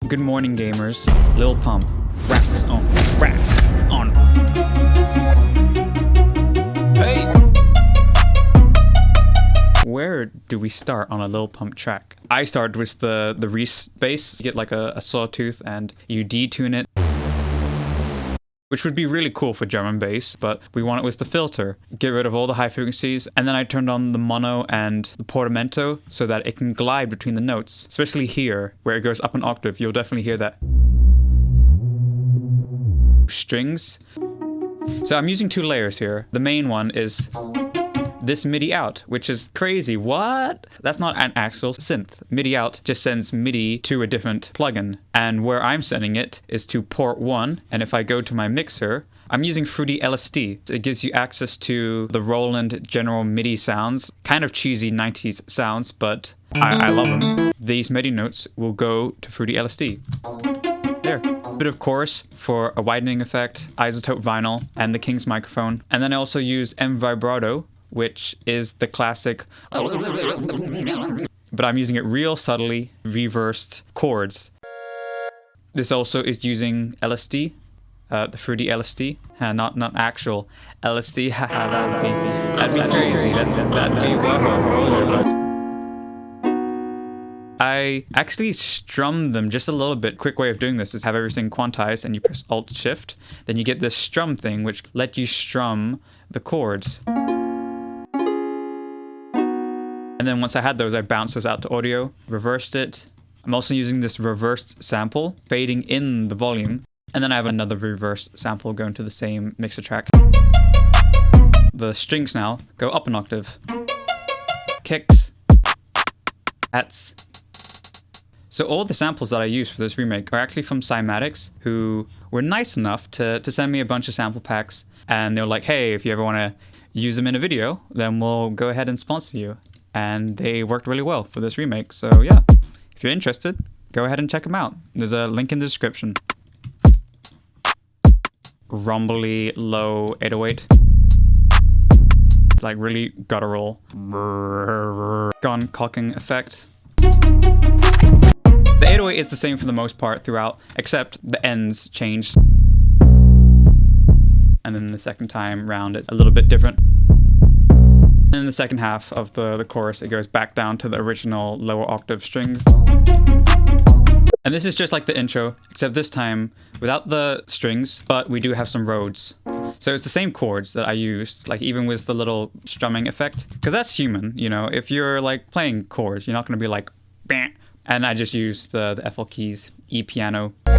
Good morning, gamers. Lil Pump. Racks on. Racks on. Hey! Where do we start on a Lil Pump track? I started with the Reese bass. You get like a sawtooth and you detune it, which would be really cool for drum and bass, but we want it with the filter. Get rid of all the high frequencies, and then I turned on the mono and the portamento so that it can glide between the notes, especially here, where it goes up an octave. You'll definitely hear that strings. So I'm using two layers here. The main one is this MIDI out, which is crazy. What? That's not an actual synth. MIDI out just sends MIDI to a different plugin, and where I'm sending it is to port 1, and if I go to my mixer, I'm using Fruity LSD. It gives you access to the Roland general MIDI sounds, kind of cheesy 90s sounds, but I love them. These MIDI notes will go to Fruity LSD. There. Bit of chorus for a widening effect, isotope vinyl, and the King's microphone. And then I also use M vibrato, which is the classic, but I'm using it real subtly, reversed chords. This also is using LSD, the Fruity LSD, not actual LSD. That'd be crazy. I actually strum them just a little bit. Quick way of doing this is have everything quantized and you press Alt-Shift. Then you get this strum thing, which lets you strum the chords. And then once I had those, I bounced those out to audio, reversed it. I'm also using this reversed sample, fading in the volume. And then I have another reversed sample going to the same mixer track. The strings now go up an octave. Kicks. Hats. So all the samples that I use for this remake are actually from Cymatics, who were nice enough to send me a bunch of sample packs. And they were like, hey, if you ever want to use them in a video, then we'll go ahead and sponsor you. And they worked really well for this remake. So yeah, if you're interested, go ahead and check them out. There's a link in the description. Rumbly, low 808. Like really guttural. Gun cocking effect. The 808 is the same for the most part throughout, except the ends changed. And then the second time round, it's a little bit different. And in the second half of the chorus, it goes back down to the original lower octave strings. And this is just like the intro, except this time without the strings, but we do have some Rhodes. So it's the same chords that I used, like even with the little strumming effect. Because that's human, you know, if you're like playing chords, you're not going to be like, bah. And I just used the FL keys, E piano. And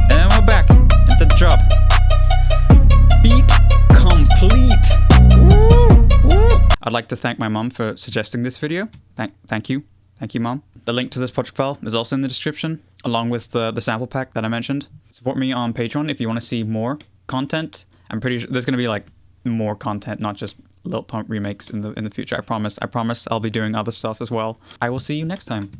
then we're back at the drop. Beat complete. I'd like to thank my mom for suggesting this video. Thank you. Thank you, Mom. The link to this project file is also in the description, along with the sample pack that I mentioned. Support me on Patreon if you want to see more content. I'm pretty sure there's going to be like more content, not just Lil Pump remakes in the future. I promise. I'll be doing other stuff as well. I will see you next time.